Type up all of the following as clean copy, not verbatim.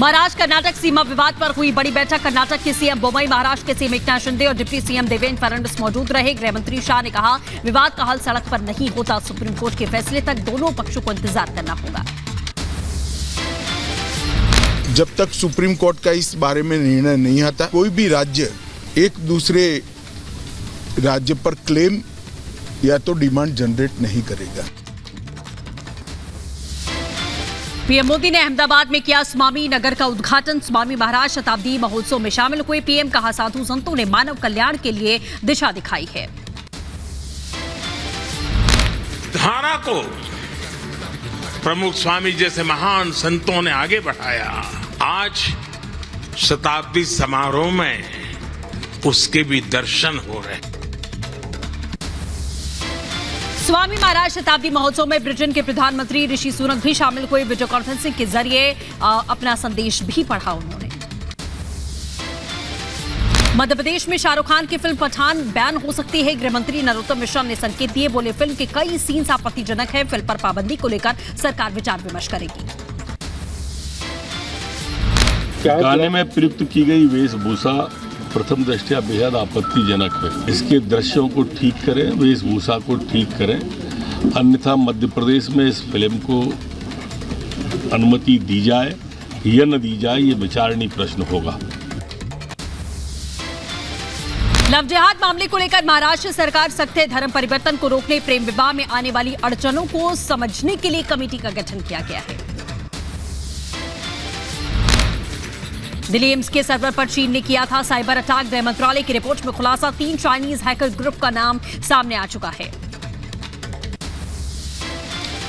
महाराष्ट्र कर्नाटक सीमा विवाद पर हुई बड़ी बैठक। कर्नाटक के सीएम बोम्मई, महाराष्ट्र के सीएम एकनाथ शिंदे और डिप्टी सीएम देवेंद्र फडणवीस मौजूद रहे। गृह मंत्री शाह ने कहा, विवाद का हल सड़क पर नहीं होता, सुप्रीम कोर्ट के फैसले तक दोनों पक्षों को इंतजार करना होगा। जब तक सुप्रीम कोर्ट का इस बारे में निर्णय नहीं आता, कोई भी राज्य एक दूसरे राज्य पर क्लेम या तो डिमांड जनरेट नहीं करेगा। पीएम मोदी ने अहमदाबाद में किया स्वामी नगर का उद्घाटन। स्वामी महाराज शताब्दी महोत्सव में शामिल हुए पीएम। कहा, साधु संतों ने मानव कल्याण के लिए दिशा दिखाई है। धारा को प्रमुख स्वामी जैसे महान संतों ने आगे बढ़ाया। आज शताब्दी समारोह में उसके भी दर्शन हो रहे हैं। स्वामी महाराज शताब्दी महोत्सव में ब्रिटेन के प्रधानमंत्री ऋषि सुनक भी शामिल हुए। वीडियो कॉन्फ्रेंसिंग के जरिए अपना संदेश भी पढ़ा उन्होंने। मध्य प्रदेश में शाहरुख खान की फिल्म पठान बैन हो सकती है। गृह मंत्री नरोत्तम मिश्रा ने संकेत दिए। बोले, फिल्म के कई सीन्स आपत्तिजनक है। फिल्म पर पाबंदी को लेकर सरकार विचार विमर्श करेगी। गाने में प्रयुक्त की गई वेशभूषा प्रथम दृष्टया बेहद आपत्तिजनक है। इसके दृश्यों को ठीक करें, वेशभूषा को ठीक करें, अन्यथा मध्य प्रदेश में इस फिल्म को अनुमति दी जाए या न दी जाए, ये विचारणीय प्रश्न होगा। लव जिहाद मामले को लेकर महाराष्ट्र सरकार सख्त है। धर्म परिवर्तन को रोकने, प्रेम विवाह में आने वाली अड़चनों को समझने के लिए कमेटी का गठन किया गया है। दिल्ली एम्स के सर्वर पर चीन ने किया था साइबर अटैक। गृह मंत्रालय की रिपोर्ट में खुलासा, 3 चाइनीज हैकर ग्रुप का नाम सामने आ चुका है।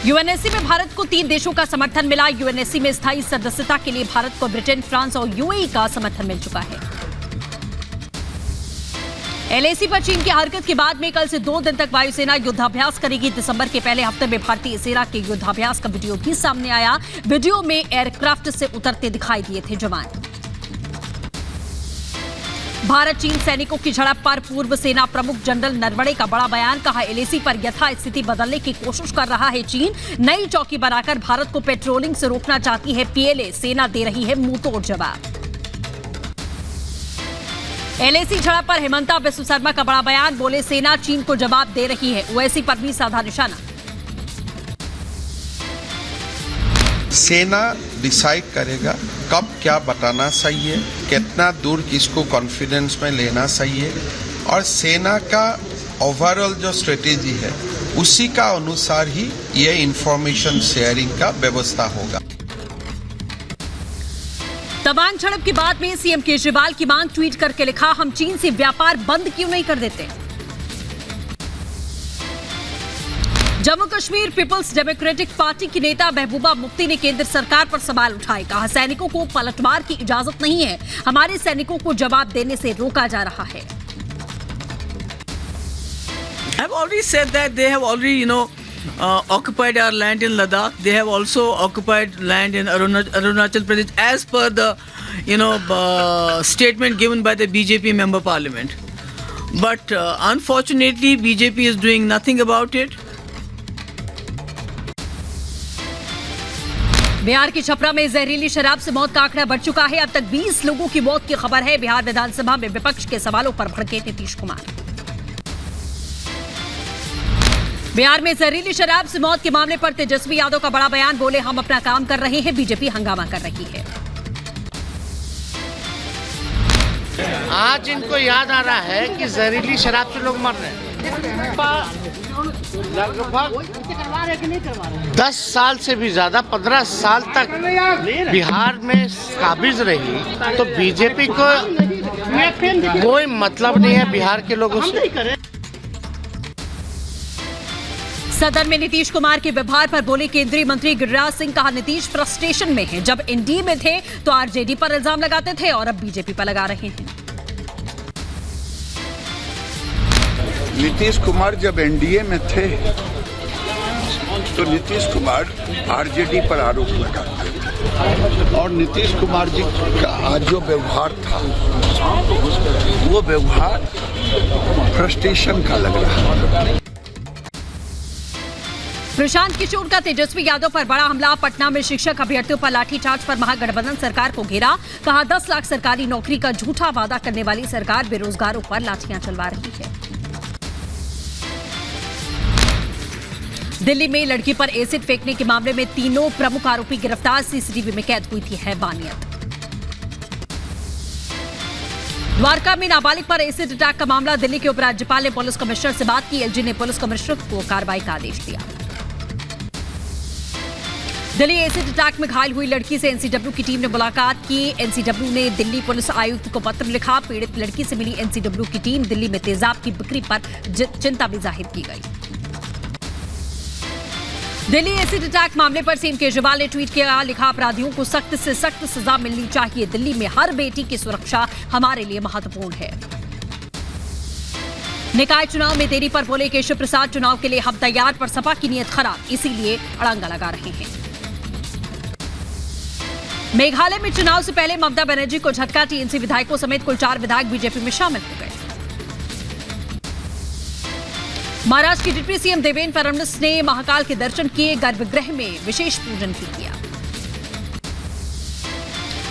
यूएनएससी में भारत को 3 देशों का समर्थन मिला। यूएनएससी में स्थायी सदस्यता के लिए भारत को ब्रिटेन, फ्रांस और यूएई का समर्थन मिल चुका है। एलएसी पर चीन की हरकत के बाद में कल से 2 दिन तक वायुसेना युद्धाभ्यास करेगी। दिसंबर के पहले हफ्ते में भारतीय सेना के युद्धाभ्यास का वीडियो भी सामने आया। वीडियो में एयरक्राफ्ट से उतरते दिखाई दिए थे जवान। भारत चीन सैनिकों की झड़प पर पूर्व सेना प्रमुख जनरल नरवणे का बड़ा बयान। कहा, एलएसी पर यथास्थिति बदलने की कोशिश कर रहा है चीन। नई चौकी बनाकर भारत को पेट्रोलिंग से रोकना चाहती है पीएलए। सेना दे रही है मुंहतोड़ जवाब। एलएसी झड़प पर हेमंता बिस्व शर्मा का बड़ा बयान। बोले, सेना चीन को जवाब दे रही है। ओवैसी पर भी साधा निशाना। सेना डिसाइड करेगा कब क्या बताना सही है, कितना दूर किसको कॉन्फिडेंस में लेना सही है, और सेना का ओवरऑल जो स्ट्रेटेजी है उसी का अनुसार ही ये इंफॉर्मेशन शेयरिंग का व्यवस्था होगा। तवांग झड़प के बाद में सीएम केजरीवाल की मांग। ट्वीट करके लिखा, हम चीन से व्यापार बंद क्यों नहीं कर देते। Jammu Kashmir People's Democratic Party की नेता महबूबा मुफ्ती ने केंद्र सरकार पर सवाल उठाए। कहा, सैनिकों को पलटवार की इजाजत नहीं है। हमारे सैनिकों को जवाब देने से रोका जा रहा है। I've already said that they have already, occupied our land in Ladakh. They have also occupied land in Arunachal Pradesh, as per the, statement given by the BJP member parliament. But unfortunately, BJP is doing nothing about it. Bihar की छपरा में जहरीली शराब से मौत का आंकड़ा बढ़ चुका है। अब तक 20 लोगों की मौत की खबर है। बिहार विधानसभा में विपक्ष के सवालों पर भड़के नीतीश कुमार। बिहार में जहरीली शराब से मौत के मामले पर तेजस्वी यादव का बड़ा बयान। बोले, हम अपना काम कर रहे हैं, बीजेपी हंगामा कर रही है। आज इनको याद आ रहा है कि जहरीली शराब से लोग मर रहे हैं। लगभग 10 साल से भी ज्यादा, 15 साल तक बिहार में काबिज रही, तो बीजेपी को कोई मतलब नहीं है बिहार के लोगों से। सदन में नीतीश कुमार के व्यवहार पर बोले केंद्रीय मंत्री गिरिराज सिंह। कहा, नीतीश फ्रस्ट्रेशन में हैं। जब एनडीए में थे तो आरजेडी पर इल्जाम लगाते थे और अब बीजेपी पर लगा रहे हैं। नीतीश कुमार जब एनडीए में थे तो नीतीश कुमार आरजेडी पर आरोप लगाते थे, और नीतीश कुमार जी का आज जो व्यवहार था वो व्यवहार फ्रस्ट्रेशन का लग रहा है। प्रशांत किशोर का तेजस्वी यादव पर बड़ा हमला। पटना में शिक्षक अभ्यर्थियों पर लाठीचार्ज पर महागठबंधन सरकार को घेरा। कहा 10 लाख सरकारी नौकरी का झूठा वादा करने वाली सरकार बेरोजगारों पर लाठियां चलवा रही है। दिल्ली में लड़की पर एसिड फेंकने के मामले में तीनों प्रमुख आरोपी गिरफ्तार। सीसीटीवी में कैद हुई थी हैवानियत। द्वारका में नाबालिग पर एसिड अटैक का मामला। दिल्ली के उपराज्यपाल ने पुलिस कमिश्नर से बात की। एलजी ने पुलिस कमिश्नर को कार्रवाई का आदेश दिया। दिल्ली एसिड अटैक में घायल हुई लड़की से एनसीडब्ल्यू की टीम ने मुलाकात की। एनसीडब्ल्यू ने दिल्ली पुलिस आयुक्त को पत्र लिखा। पीड़ित लड़की से मिली एनसीडब्ल्यू की टीम। दिल्ली में तेजाब की बिक्री पर चिंता भी जाहिर की गई। दिल्ली एसिड अटैक मामले पर सीएम केजरीवाल ने ट्वीट किया। लिखा, अपराधियों को सख्त से सख्त सजा मिलनी चाहिए। दिल्ली में हर बेटी की सुरक्षा हमारे लिए महत्वपूर्ण है। निकाय चुनाव में देरी पर बोले केशव प्रसाद, चुनाव के लिए हम तैयार, पर सपा की नीयत खराब, इसीलिए अड़ंगा लगा रहे हैं। मेघालय में चुनाव से पहले ममता बनर्जी को झटका। टीएमसी विधायकों समेत कुल 4 विधायक बीजेपी में शामिल हो गए। महाराष्ट्र की डिप्टी सीएम देवेंद्र फडणवीस ने महाकाल के दर्शन किए। गर्भगृह में विशेष पूजन भी किया।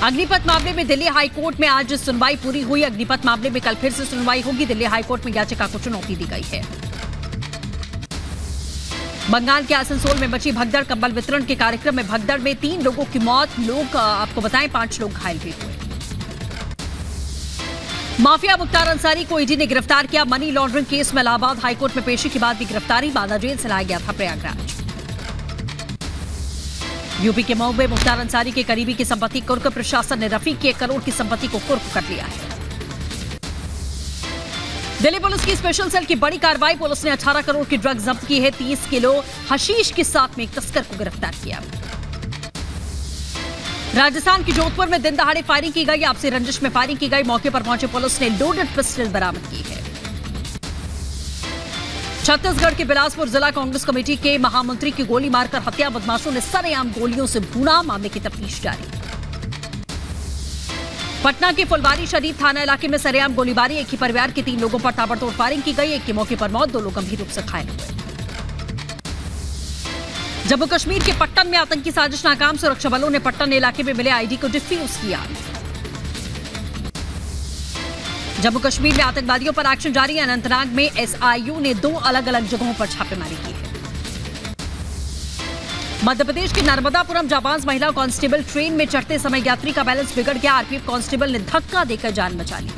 अग्निपथ मामले में दिल्ली हाईकोर्ट में आज सुनवाई पूरी हुई। अग्निपथ मामले में कल फिर से सुनवाई होगी। दिल्ली हाईकोर्ट में याचिका को चुनौती दी गई है। बंगाल के आसनसोल में मची भगदड़। कंबल वितरण के कार्यक्रम में भगदड़ में 3 लोगों की मौत। आपको बताएं 5 लोग घायल भी हुए। माफिया मुख्तार अंसारी को ईडी ने गिरफ्तार किया। मनी लॉन्ड्रिंग केस में इलाहाबाद हाईकोर्ट में पेशी के बाद भी गिरफ्तारी। बांदा जेल से लाया गया था प्रयागराज। यूपी के मऊ में मुख्तार अंसारी के करीबी की संपत्ति कुर्क। प्रशासन ने रफीक की 1 करोड़ की संपत्ति को कुर्क कर लिया है। दिल्ली पुलिस की स्पेशल सेल की बड़ी कार्रवाई। पुलिस ने 18 करोड़ की ड्रग्स जब्त की है। 30 किलो हशीश के साथ में एक तस्कर को गिरफ्तार किया। राजस्थान की जोधपुर में दिन दहाड़े फायरिंग की गई। आपसी रंजिश में फायरिंग की गई। मौके पर पहुंचे पुलिस ने लोडेड पिस्टल बरामद की है। छत्तीसगढ़ के बिलासपुर जिला कांग्रेस कमेटी के महामंत्री की गोली मारकर हत्या। बदमाशों ने सरेआम गोलियों से भूना। मामले की तफ्तीश जारी। पटना के फुलवारी शरीफ थाना इलाके में सरेआम गोलीबारी। एक ही परिवार के 3 लोगों पर ताबड़तोड़ फायरिंग की गई। एक की मौके पर मौत, 2 लोग गंभीर रूप से घायल हुए। जम्मू कश्मीर के पट्टन में आतंकी साजिश नाकाम। सुरक्षा बलों ने पट्टन इलाके में मिले आईडी को डिफ्यूज किया। जम्मू कश्मीर में आतंकवादियों पर एक्शन जारी है। अनंतनाग में एसआईयू ने 2 अलग अलग जगहों पर छापेमारी की है। मध्य प्रदेश के नर्मदापुरम जाबाज महिला कांस्टेबल ट्रेन में चढ़ते समय यात्री का बैलेंस बिगड़ गया। आरपीएफ कांस्टेबल ने धक्का देकर जान बचा ली।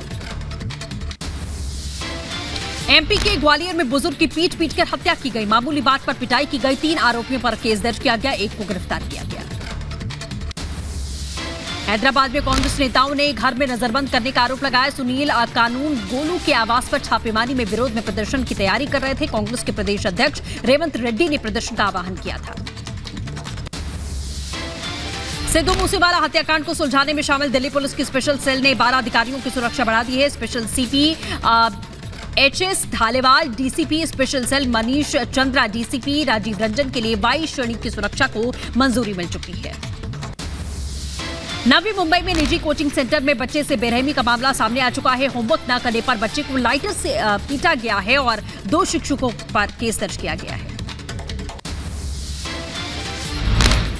एमपी के ग्वालियर में बुजुर्ग की पीट कर हत्या की गई। मामूली बात पर पिटाई की गई। 3 आरोपियों पर केस दर्ज किया गया। 1 को गिरफ्तार किया गया। हैदराबाद में कांग्रेस नेताओं ने घर में नजरबंद करने का आरोप लगाया। सुनील कानून गोलू के आवास पर छापेमारी में विरोध में प्रदर्शन की तैयारी कर रहे थे। कांग्रेस के प्रदेश अध्यक्ष रेवंत रेड्डी ने प्रदर्शन का आह्वान किया था। सिद्धू मूसेवाला हत्याकांड को सुलझाने में शामिल दिल्ली पुलिस की स्पेशल सेल ने 12 अधिकारियों की सुरक्षा बढ़ा दी है। Special CP HS Dhaliwal, DCP special cell Manish Chandra, DCP Rajiv Ranjan के लिए 22 श्रेणी की सुरक्षा को मंजूरी मिल चुकी है। नवी मुंबई में निजी कोचिंग सेंटर में बच्चे से बेरहमी का मामला सामने आ चुका है। होमवर्क न करने पर बच्चे को लाइटर से पीटा गया है और 2 शिक्षकों पर केस दर्ज किया गया है।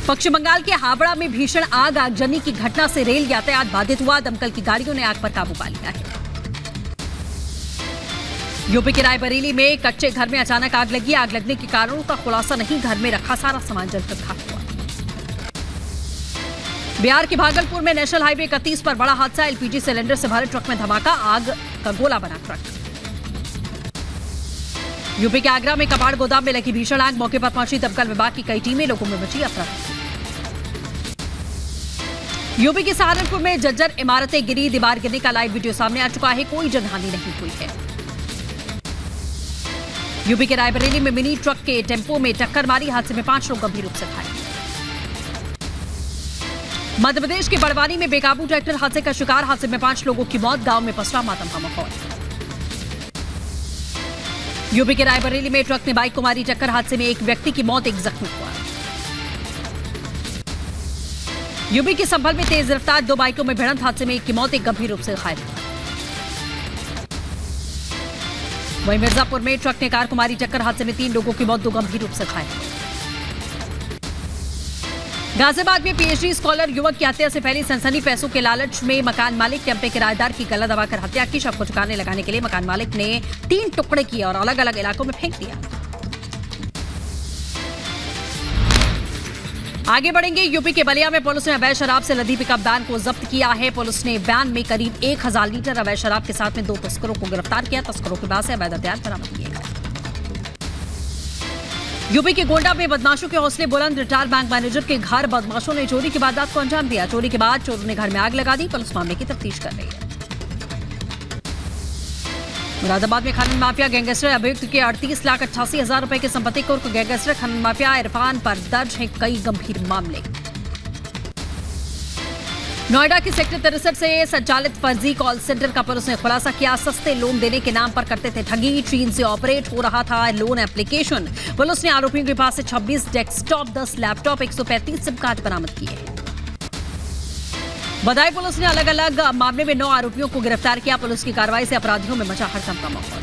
पश्चिम बंगाल के हावड़ा में भीषण आगजनी की घटना से रेल यातायात बाधित हुआ। दमकल की गाड़ियों ने आग पर काबू पा लिया है। यूपी के रायबरेली में कच्चे घर में अचानक आग लगी। आग लगने के कारणों का खुलासा नहीं। घर में रखा सारा सामान जलकर खाक हुआ। बिहार के भागलपुर में नेशनल हाईवे 31 पर बड़ा हादसा। एलपीजी सिलेंडर से भरे ट्रक में धमाका। आग का गोला बना ट्रक। यूपी के आगरा में कबाड़ गोदाम में लगी भीषण आग। मौके पर पहुंची दमकल विभाग की कई टीमें। लोगों में मची अफरा-तफरी। यूपी के सहारनपुर में जर्जर इमारतें गिरी। दीवार गिरने का लाइव वीडियो सामने आ चुका है। कोई जनहानि नहीं हुई है। यूपी के रायबरेली में मिनी ट्रक के टेम्पो में टक्कर मारी। हादसे में 5 लोग गंभीर रूप से घायल। मध्य प्रदेश के बड़वानी में बेकाबू ट्रैक्टर हादसे का शिकार। हादसे में 5 लोगों की मौत। गांव में पसरा मातम का माहौल। यूपी के रायबरेली में ट्रक ने बाइक को मारी टक्कर। हादसे में 1 व्यक्ति की मौत, 1 जख्मी हुआ। यूपी के संभल में तेज रफ्तार 2 बाइकों में भिड़ंत। हादसे में 1 की मौत, 1 गंभीर रूप से घायल हुआ। वहीं मिर्जापुर में ट्रक ने कार को मारी टक्कर। हादसे में 3 लोगों की मौत, 2 गंभीर रूप से घायल हुए। गाजियाबाद में पीएचडी स्कॉलर युवक की हत्या से फैली सनसनी। पैसों के लालच में मकान मालिक ने अपने किराएदार की गला दबाकर हत्या की। शव को ठिकाने लगाने के लिए मकान मालिक ने 3 टुकड़े किए और अलग अलग इलाकों में फेंक दिया। आगे बढ़ेंगे। यूपी के बलिया में पुलिस ने अवैध शराब से लदी पिकअप वैन को जब्त किया है। पुलिस ने वैन में करीब 1000 लीटर अवैध शराब के साथ में 2 तस्करों को गिरफ्तार किया। तस्करों के पास से अवैध हथियार बरामद किए गए। यूपी के गोंडा में बदमाशों के हौसले बुलंद। रिटायर्ड बैंक मैनेजर के घर बदमाशों ने चोरी की वारदात को अंजाम दिया। चोरी के बाद चोरों ने घर में आग लगा दी। पुलिस मामले की तफ्तीश कर रही है। मुरादाबाद में खनन माफिया गैंगस्टर अभियुक्त के 38,88,000 रुपए की संपत्ति कुर्क। गैंगस्टर खनन माफिया इरफान पर दर्ज है कई गंभीर मामले। नोएडा के सेक्टर 63 से संचालित फर्जी कॉल सेंटर का पुलिस ने खुलासा किया। सस्ते लोन देने के नाम पर करते थे ठगी। चीन से ऑपरेट हो रहा था लोन एप्लीकेशन। पुलिस ने आरोपियों के पास से 26 डेस्कटॉप, 10 लैपटॉप, 135 सिम कार्ड बरामद किए। बदायूं पुलिस ने अलग अलग मामले में 9 आरोपियों को गिरफ्तार किया। पुलिस की कार्रवाई से अपराधियों में मचा हड़कंप का माहौल।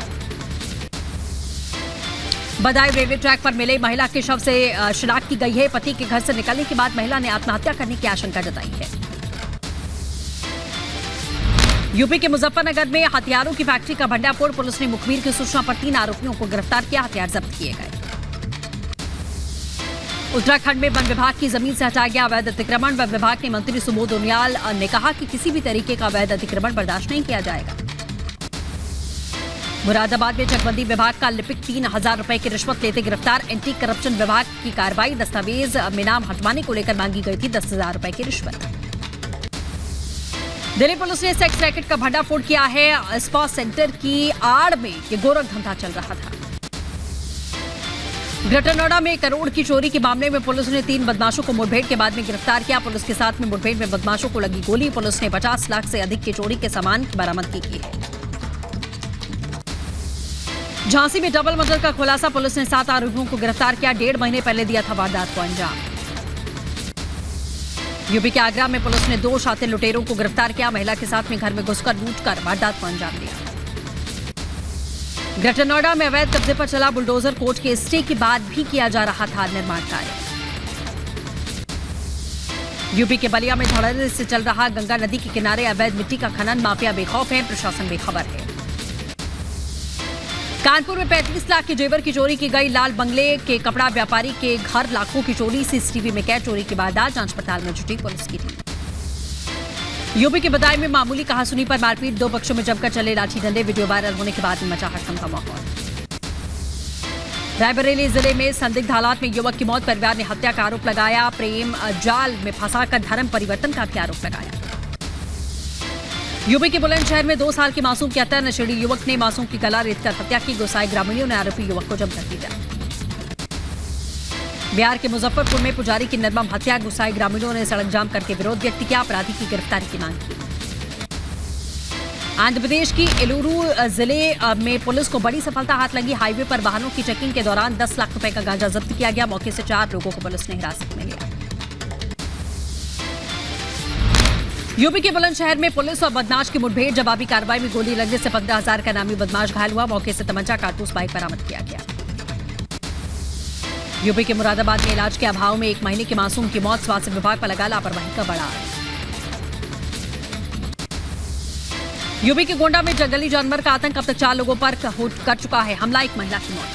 बदायूं रेलवे ट्रैक पर मिले महिला के शव से शिनाख्त की गई है। पति के घर से निकलने के बाद महिला ने आत्महत्या करने की आशंका जताई है। यूपी के मुजफ्फरनगर में हथियारों की फैक्ट्री का भंडाफोड़। पुलिस ने मुखबिर की सूचना पर 3 आरोपियों को गिरफ्तार किया। हथियार जब्त किए गए। उत्तराखंड में वन विभाग की जमीन से हटाया गया अवैध अतिक्रमण। वन विभाग के मंत्री सुबोध उनियाल ने कहा कि किसी भी तरीके का अवैध अतिक्रमण बर्दाश्त नहीं किया जाएगा। मुरादाबाद में चकबंदी विभाग का लिपिक 3000 रुपए की रिश्वत लेते गिरफ्तार। एंटी करप्शन विभाग की कार्रवाई। दस्तावेज में नाम हटवाने को लेकर मांगी गई थी 10,000 रुपए की रिश्वत। दिल्ली पुलिस ने सेक्स रैकेट का भंडाफोड़ किया है। स्पा सेंटर की आड़ में ये गोरख धंधा चल रहा था। ग्रेटर नोएडा में 1 करोड़ की चोरी के मामले में पुलिस ने 3 बदमाशों को मुठभेड़ के बाद में गिरफ्तार किया। पुलिस के साथ में मुठभेड़ में बदमाशों को लगी गोली। पुलिस ने 50 लाख से अधिक की चोरी के सामान की बरामदगी की है। झांसी में डबल मर्डर का खुलासा। पुलिस ने 7 आरोपियों को गिरफ्तार किया। 1.5 महीने पहले दिया था वारदात को अंजाम। यूपी के आगरा में पुलिस ने 2 शातिर लुटेरों को गिरफ्तार किया। महिला के साथ में घर में घुसकर लूटकर वारदात को अंजाम दिया। ग्रेटर नोएडा में अवैध कब्जे पर चला बुलडोजर। कोर्ट के स्टे के बाद भी किया जा रहा था निर्माण कार्य। यूपी के बलिया में धड़ल्ले से चल रहा गंगा नदी के किनारे अवैध मिट्टी का खनन। माफिया बेखौफ है, प्रशासन बेखबर है। कानपुर में 35 लाख के जेवर की चोरी की गई। लाल बंगले के कपड़ा व्यापारी के घर लाखों की चोरी। सीसीटीवी में कैद। चोरी की वारदात। जांच पड़ताल में जुटी पुलिस की टीम। यूपी के बदायूं में मामूली कहासुनी पर मारपीट। 2 पक्षों में जमकर चले लाठी डंडे। वीडियो वायरल होने के बाद में मचा हड़कंप का माहौल। रायबरेली जिले में संदिग्ध हालात में युवक की मौत। परिवार ने हत्या का आरोप लगाया। प्रेम जाल में फंसाकर धर्म परिवर्तन का भी आरोप लगाया। यूपी के बुलंदशहर में 2 साल की मासूम की हत्या। नशेड़ी युवक ने मासूम की गला रेतकर हत्या की। गुस्साए ग्रामीणों ने आरोपी युवक को जमकर पीटा। बिहार के मुजफ्फरपुर में पुजारी की निर्मम हत्या। गुस्साए ग्रामीणों ने सड़क जाम करके विरोध व्यक्त किया। अपराधी की गिरफ्तारी की मांग की। आंध्र प्रदेश की एलूरू जिले में पुलिस को बड़ी सफलता हाथ लगी। हाईवे पर वाहनों की चेकिंग के दौरान 10 लाख रुपए का गांजा जब्त किया गया। मौके से 4 लोगों को पुलिस ने हिरासत में लिया। यूपी के बुलंदशहर में पुलिस और बदमाश की मुठभेड़। जवाबी कार्रवाई में गोली लगने से 15,000 का नामी बदमाश घायल हुआ। मौके से तमंचा, कारतूस, बाइक बरामद किया गया। यूपी के मुरादाबाद में इलाज के अभाव में 1 महीने के मासूम की मौत। स्वास्थ्य विभाग पर लगा लापरवाही का बड़ा आरोप। यूपी के गोंडा में जंगली जानवर का आतंक। अब तक 4 लोगों पर कर चुका है हमला। 1 महिला की मौत।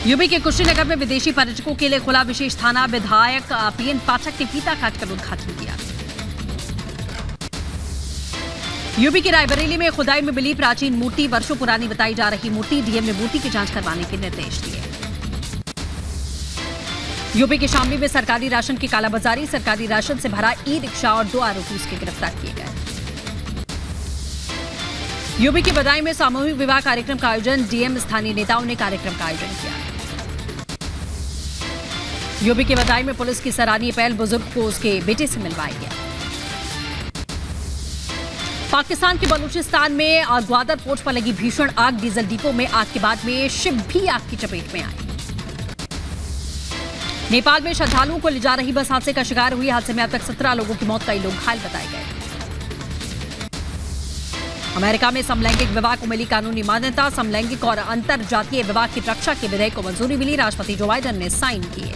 यूपी के कुशीनगर में विदेशी पर्यटकों के लिए खुला विशेष थाना। विधायक पीएन पाठक ने फीता काटकर उद्घाटन किया। यूपी की रायबरेली में खुदाई में मिली प्राचीन मूर्ति। वर्षों पुरानी बताई जा रही मूर्ति। डीएम ने मूर्ति की जांच करवाने के निर्देश दिए। यूपी के शामली में सरकारी राशन की कालाबाजारी। सरकारी राशन से भरा ई-रिक्शा और 2 आरोपी उसके गिरफ्तार किए गए। यूपी के बदायूं में सामूहिक विवाह कार्यक्रम का आयोजन। डीएम स्थानीय नेताओं ने कार्यक्रम का आयोजन किया। यूपी के बदायूं में पुलिस की सराहनीय पहल। बुजुर्ग को उसके बेटे से मिलवाया गया। पाकिस्तान के बलूचिस्तान में ग्वादर पोर्ट पर लगी भीषण आग। डीजल डिपो में आग के बाद में शिप भी आग की चपेट में आई। नेपाल में श्रद्धालुओं को ले जा रही बस हादसे का शिकार हुई। हादसे में अब तक 17 लोगों की मौत, कई लोग घायल बताए गए। अमेरिका में समलैंगिक विवाह को मिली कानूनी मान्यता। समलैंगिक और अंतर जातीय विवाह की रक्षा के विधेयक को मंजूरी मिली। राष्ट्रपति जो बाइडेन ने साइन किए।